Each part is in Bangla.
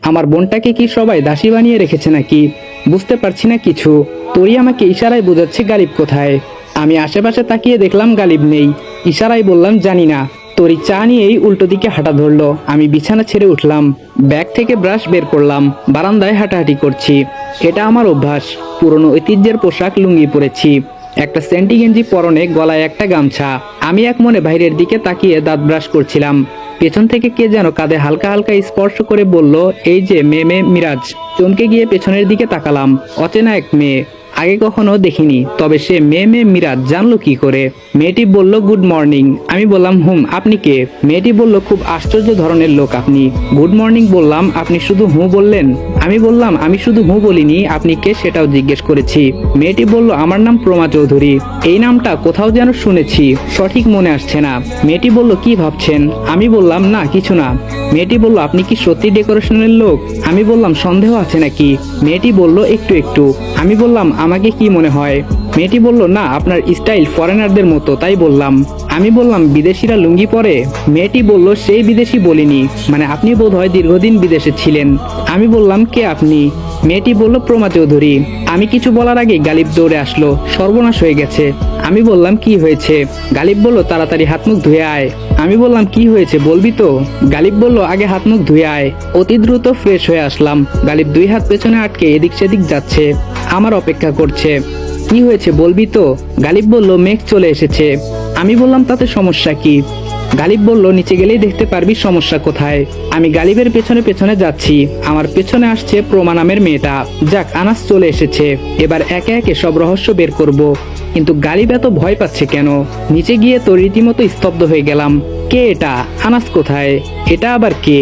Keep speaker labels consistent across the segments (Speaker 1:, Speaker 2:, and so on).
Speaker 1: আমার বোনটাকে কি সবাই দাসী বানিয়ে রেখেছে নাকি? বুঝতে পারছি না কিছু। তোরই আমাকে ইশারায় বোঝাচ্ছে গালিব কোথায়। আমি আশেপাশে তাকিয়ে দেখলাম গালিব নেই। ইশারায় বললাম জানি না। তোরই চা নিয়েই উল্টো দিকে হাঁটা ধরলো। আমি বিছানা ছেড়ে উঠলাম, ব্যাগ থেকে ব্রাশ বের করলাম, বারান্দায় হাঁটাহাঁটি করছি। এটা আমার অভ্যাস। পুরনো ঐতিহ্যের পোশাক লুঙ্গি পরেছি, একটা সেন্টি গেঞ্জি পরনে, গলায় একটা গামছা। আমি এক মনে বাইরের দিকে তাকিয়ে দাঁত ব্রাশ করছিলাম। পেছন থেকে কে যেন কাঁধে হালকা হালকা স্পর্শ করে বলল, এই যে মেয়ে মিরাজ। চমকে গিয়ে পেছনের দিকে তাকালাম। অচেনা এক মেয়ে, আগে কখনো দেখিনি, তবে সে মেয়ে মিরাজ জানলো কি করে? মেয়েটি বলল গুড মর্নিং। আমি বললাম আপনি কে? মেয়েটি বলল খুব আশ্চর্য ধরনের লোক আপনি। গুড মর্নিং বললাম, আপনি শুধু বললেন? আমি বললাম আমি শুধু বলিনি, আপনি কে সেটাও জিজ্ঞেস করেছি। মেয়েটি বলল আমার নাম প্রমা চৌধুরী। এই নামটা কোথাও যেন শুনেছি, সঠিক মনে আসছে না। মেয়েটি বলল কি ভাবছেন? আমি বললাম না কিছু না। মেয়েটি বলল আপনি কি সত্যি ডেকোরেশনের লোক? আমি বললাম সন্দেহ আছে নাকি? মেয়েটি বলল একটু একটু। আমি বললাম আমাকে কি মনে হয়? মেয়েটি বলল না, আপনার স্টাইল ফরেনারদের মতো, তাই বললাম। আমি বললাম বিদেশিরা লুঙ্গি পরে? মেয়েটি বলল সেই বিদেশি বলিনি, মানে আপনি বোধহয় দীর্ঘদিন বিদেশে ছিলেন। আমি বললাম কে আপনি? মেয়েটি বলল প্রমা চৌধুরী। আমি কিছু বলার আগে গালিব দৌড়ে আসলো। সর্বনাশ হয়ে গেছে। আমি বললাম কি হয়েছে? গালিব বলল তাড়াতাড়ি হাত মুখ ধুয়ে আয়। আমি বললাম কি হয়েছে বলবি তো? গালিব বলল আগে হাত মুখ ধুয়ে আয়। অতি দ্রুত ফ্রেশ হয়ে আসলাম। গালিব দুই হাত পেছনে আটকে এদিক সেদিক যাচ্ছে, আমার অপেক্ষা করছে। কি হয়েছে বলবি তো? গালিব বলল মেঘ চলে এসেছে। আমি বললাম তাতে সমস্যা কি? গালিব বলল নিচে গেলেই দেখতে পারবি সমস্যা কোথায়। আমি গালিবের পেছনে পেছনে যাচ্ছি। আমার পেছনে আসছে প্রমা নামের মেয়েটা। যাক, আনাস চলে এসেছে। এবার একে একে সব রহস্য বের করব। কিন্তু গালিব এত ভয় পাচ্ছে কেন? নিচে গিয়ে তো রীতিমতো স্তব্ধ হয়ে গেলাম। কে এটা? আনাস কোথায়? এটা আবার কে?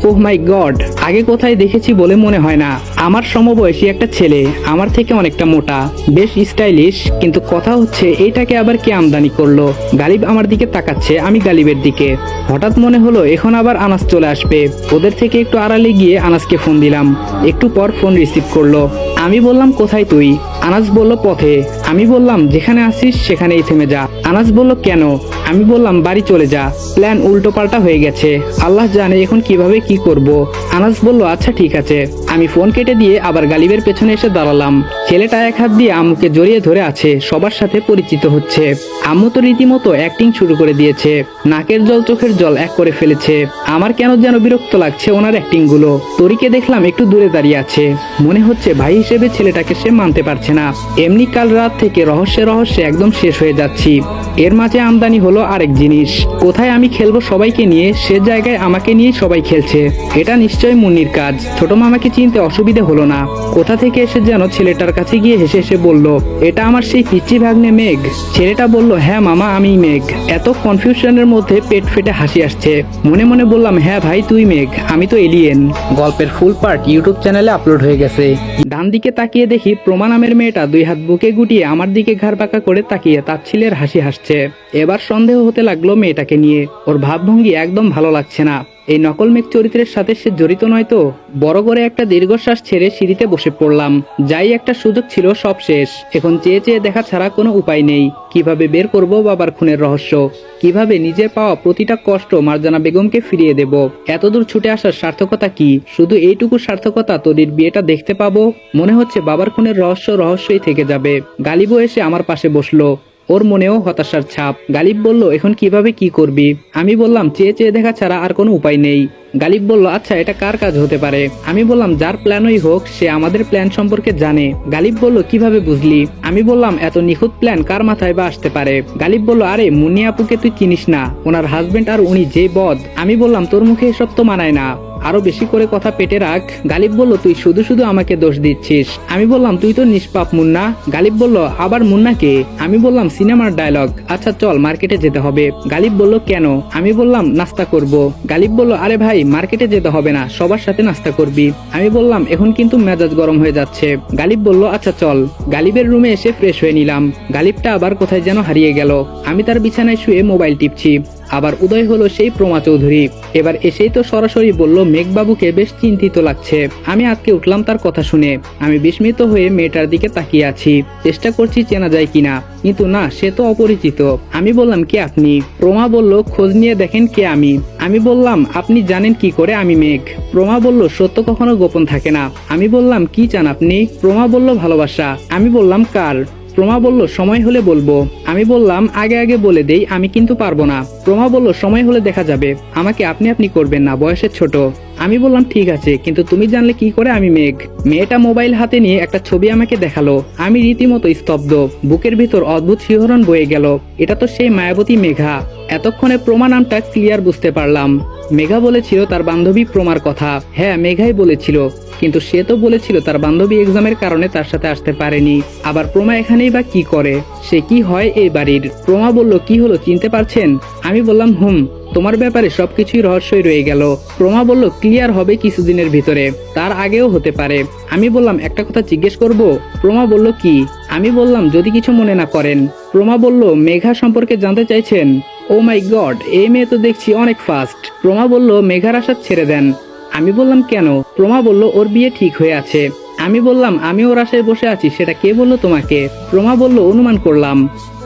Speaker 1: ওহ মাই গড, আগে কোথায় দেখেছি বলে মনে হয় না। আমার সমবয়সী একটা ছেলে, আমার থেকে অনেকটা মোটা, বেশ স্টাইলিশ। কিন্তু কথা হচ্ছে এইটাকে আবার কে আমদানি করলো? গালিব আমার দিকে তাকাচ্ছে, আমি গালিবের দিকে। হঠাৎ মনে হলো এখন আবার আনাস চলে আসবে। ওদের থেকে একটু আড়ালে গিয়ে আনাসকে ফোন দিলাম। একটু পর ফোন রিসিভ করলো। আমি বললাম কোথায় তুই? আনাস বলল পথে। আমি বললাম যেখানে আসিস সেখানেই থেমে যা। আনাস বলল কেন? আমি বললাম বাড়ি চলে যা, প্ল্যান উল্টো পাল্টা হয়ে গেছে, আল্লাহ জানে এখন কিভাবে কি করব। আনাস বলল আচ্ছা ঠিক আছে। আমি ফোন কেটে দিয়ে আবার গালিবের পেছনে এসে দাঁড়ালাম। ছেলেটা এক হাত দিয়ে আম্মুকে জড়িয়ে ধরে আছে, সবার সাথে পরিচিত হচ্ছে। আম্মু তো রীতিমতো অ্যাক্টিং শুরু করে দিয়েছে, নাকের জল চোখের জল এক করে ফেলেছে। আমার কেন যেন বিরক্ত লাগছে ওনার অ্যাক্টিং গুলো। তরিকে দেখলাম একটু দূরে দাঁড়িয়ে আছে, মনে হচ্ছে ভাই হিসেবে ছেলেটাকে সে মানতে পারছে না। এমনি কাল রাত থেকে রহস্যে রহস্যে একদম শেষ হয়ে যাচ্ছি। এর মাঝে আমদানি হলো আরেক জিনিস। কোথায় আমি খেলবো সবাইকে নিয়ে, সে জায়গায় আমাকে নিয়ে সবাই খেলছে। এটা নিশ্চয় মুন্নির কাজ। ছোট মামাকে চিনতে অসুবিধে হলো না। কোথা থেকে এসে যেন ছেলেটার কাছে গিয়ে হেসে হেসে বলল, এটা আমার সেই পিচ্চি ভাগ্নে মেঘ। ছেলেটা বলল হ্যাঁ মামা, আমি মেঘ। এত কনফিউশনের মধ্যে পেট ফেটে হাসি আসছে। মনে মনে বললাম হ্যাঁ ভাই তুই মেঘ, আমি তো এলিয়েন। গল্পের ফুল পার্ট ইউটিউব চ্যানেলে আপলোড হয়ে গেছে। ডান দিকে তাকিয়ে দেখি প্রমা নামের মেয়েটা দুই হাত বুকে গুটিয়ে আমার দিকে ঘাড় বাঁকা করে তাকিয়ে তাচ্ছিলের হাসি হাসছে। এবার সন্দেহ হতে লাগলো মেয়েটাকে নিয়ে। ওর ভাবভঙ্গি একদম ভালো লাগছে না। এই নকল মেঘ চরিত্রের সাথে সে জড়িত নয় তো? বড় করে একটা দীর্ঘশ্বাস ছেড়ে সিঁড়িতে বসে পড়লাম। যাই একটা সুযোগ ছিল সব শেষ। এখন চেয়ে চেয়ে দেখা ছাড়া কোনো উপায় নেই। কিভাবে বের করব বাবার খুনের রহস্য? কিভাবে নিজের পাওয়া প্রতিটা কষ্ট মার্জানা বেগমকে ফিরিয়ে দেব? এতদূর ছুটে আসার সার্থকতা কি? শুধু এইটুকু সার্থকতা তোদের বিয়েটা দেখতে পাবো। মনে হচ্ছে বাবার খুনের রহস্যই থেকে যাবে। গালিবও এসে আমার পাশে বসলো। ওর মনেও হতাশার ছাপ। গালিব বলল এখন কিভাবে কি করবি? আমি বললাম চেয়ে চেয়ে দেখা ছাড়া আর কোনো উপায় নেই। গালিব বলল আচ্ছা এটা কার কাজ হতে পারে? আমি বললাম যার প্ল্যানই হোক সে আমাদের প্ল্যান সম্পর্কে জানে। গালিব বলল কিভাবে বুঝলি? আমি বললাম এত নিখুঁত প্ল্যান কার মাথায় বা আসতে পারে? গালিব বলল আরে মুন্নি আপুকে তুই চিনিস না, ওনার হাজবেন্ড আর উনি যে বদ। আমি বললাম তোর মুখে এসব তো মানায় না, আরো বেশি করে কথা পেটে রাখ। গালিব বলল তুই শুধু শুধু আমাকে দোষ দিচ্ছিস। আমি বললাম তুই তো নিষ্পাপ মুন্না। গালিব বলল আবার মুন্নাকে? আমি বললাম সিনেমার ডায়লগ। আচ্ছা চল মার্কেটে যেতে হবে। গালিব বলল কেন? আমি বললাম নাস্তা করব। গালিব বলল আরে ভাই মার্কেটে যেতে হবে না, সবার সাথে নাস্তা করবি। আমি বললাম এখন কিন্তু মেজাজ গরম হয়ে যাচ্ছে। গালিব বলল আচ্ছা চল। গালিবের রুমে এসে ফ্রেশ হয়ে নিলাম। গালিবটা আবার কোথায় যেন হারিয়ে গেল। আমি তার বিছানায় শুয়ে মোবাইল টিপছি। আবার উদয় হলো সেই প্রমা চৌধুরী। এবার এসেই তো সরাসরি বলল মেঘবাবুকে বেশ চিন্তিত লাগছে। আমি আটকে উঠলাম তার কথা শুনে। আমি বিস্মিত হয়ে মেয়েটার দিকে তাকিয়ে আছি, চেষ্টা করছি চেনা যায় কিনা, কিন্তু না, সে তো অপরিচিত। আমি বললাম, কে আপনি? প্রমা বলল, খোঁজ নিয়ে দেখেন কে আমি। আমি বললাম, আপনি জানেন কি করে আমি মেঘ? প্রমা বলল, সত্য কখনো গোপন থাকে না। আমি বললাম, কি চান আপনি? প্রমা বলল, ভালোবাসা। আমি বললাম, কার? প্রমা বলল, সময় হলে বলবো। আমি বললাম, আগে আগে বলে দেই, আমি কিন্তু পারবো না। প্রমা বলল, সময় হলে দেখা যাবে, আমাকে আপনি আপনি করবেন না, বয়সের ছোট। আমি বললাম, ঠিক আছে, কিন্তু তুমি জানলে কি করে আমি মেঘ? মেয়েটা মোবাইল হাতে নিয়ে একটা ছবি আমাকে দেখালো। আমি রীতিমতো স্তব্ধ, বুকের ভিতর অদ্ভুত শিহরণ বয়ে গেল। এটা তো সেই মায়াবতী মেঘা। এতক্ষণে প্রমা নামটা ক্লিয়ার বুঝতে পারলাম। মেঘা বলেছিল তার বান্ধবী প্রমার কথা। হ্যাঁ, মেঘাই বলেছিল, কিন্তু সে তো বলেছিল তার বান্ধবী এক্সামের কারণে তার সাথে আসতে পারেনি। আবার প্রমা এখানেই বা কি করে? সে কি হয় এই বাড়ির? প্রমা বলল, কি হলো, চিনতে পারছেন? আমি বললাম, তোমার ব্যাপারে সবকিছুই রহস্যই রয়ে গেল। প্রমা বলল, ক্লিয়ার হবে কিছুদিনের ভিতরে, তার আগেও হতে পারে। আমি বললাম, একটা কথা জিজ্ঞেস করব? প্রমা বলল, কি? আমি বললাম, যদি কিছু মনে না করেন। প্রমা বলল, মেঘা সম্পর্কে জানতে চাইছেন? ও মাই গড, এই মেয়ে তো দেখছি অনেক ফাস্ট। প্রমা বলল, মেঘার আশা ছেড়ে দেন। আমি বললাম, কেন? প্রমা বলল, ওর বিয়ে ঠিক হয়ে আছে। আমি বললাম, আমি ওর আশায় বসে আছি, সেটা কে বললো তোমাকে? প্রমা বলল, অনুমান করলাম।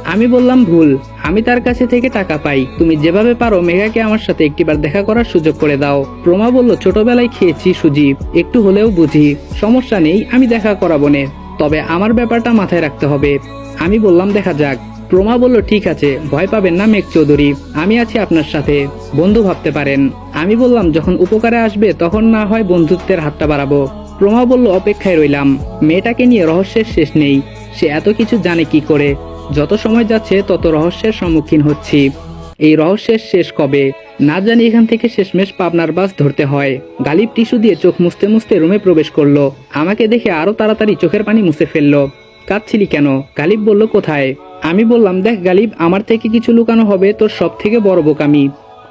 Speaker 1: আমি বললাম, ভুল, আমি তার কাছে থেকে টাকা পাই। তুমি যেভাবে পারো মেঘাকে আমার সাথে একটিবার দেখা করার সুযোগ করে দাও। প্রমা বলল, ছোটবেলায় খেয়েছি সুজি, একটু হলেও বুঝি, সমস্যা নেই, আমি দেখা করাবো নে, তবে আমার ব্যাপারটা মাথায় রাখতে হবে। আমি বললাম, দেখা যাক। প্রমা বলল, ঠিক আছে, ভয় পাবেন না মেঘ চৌধুরী, আমি আছি আপনার সাথে, বন্ধু ভাবতে পারেন। আমি বললাম, যখন উপকারে আসবে তখন না হয় বন্ধুত্বের হাতটা বাড়াবো। প্রমা বলল, অপেক্ষায় রইলাম। মেয়েটাকে নিয়ে রহস্যের শেষ নেই, সে এত কিছু জানে কি করে? যত সময় যাচ্ছে তত রহস্যের সম্মুখীন হচ্ছি। এই রহস্যের শেষ কবে না জানি। এখান থেকে শেষমেশ পাবনার বাস ধরতে হয়। গালিব টিস্যু দিয়ে চোখ মুছতে মুছতে রুমে প্রবেশ করলো। আমাকে দেখে আরো তাড়াতাড়ি চোখের পানি মুছে ফেললো। কাঁদছিলি কেন? গালিব বলল, কোথায়? আমি বললাম, দেখ গালিব, আমার থেকে কিছু লুকানো হবে তোর সব থেকে বড় বোকামি।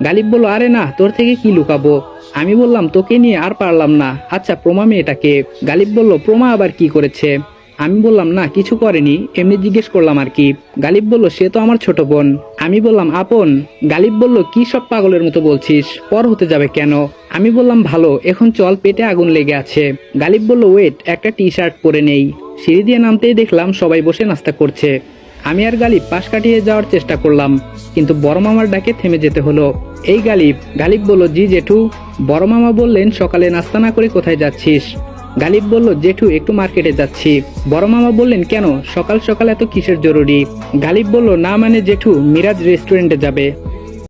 Speaker 1: গালিব বলল, আরে না, তোর থেকে কি লুকাবো? আমি বললাম, তোকে নিয়ে আর পারলাম না। আচ্ছা, প্রমা মেয়েটাকে? গালিব বলল, প্রমা আবার কি করেছে? আমি বললাম, না কিছু করেনি, এমনি জিজ্ঞেস করলাম আর কি। গালিব বলল, সে তো আমার ছোট বোন। আমি বললাম, আপন? গালিব বলল, কি সব পাগলের মতো বলছিস, পর হতে যাবে কেন? আমি বললাম, ভালো, এখন চল, পেটে আগুন লেগে আছে। গালিব বলল, ওয়েট, একটা টি শার্ট পরে নেই। সিঁড়ি দিয়ে নামতেই দেখলাম সবাই বসে নাস্তা করছে। আমি আর গালিব পাশ কাটিয়ে যাওয়ার চেষ্টা করলাম, কিন্তু বড় মামার ডাকে থেমে যেতে হলো। এই গালিব। গালিব বলল, জি জেঠু। বড় মামা বললেন, সকালে নাস্তা না করে কোথায় যাচ্ছিস? গালিব বলল, জেঠু, একটু মার্কেটে যাচ্ছি। বড় মামা বললেন, কেন, সকাল সকাল এত কিসের জরুরি? গালিব বলল, না মানে জেঠু, মিরাজ রেস্টুরেন্টে যাবে।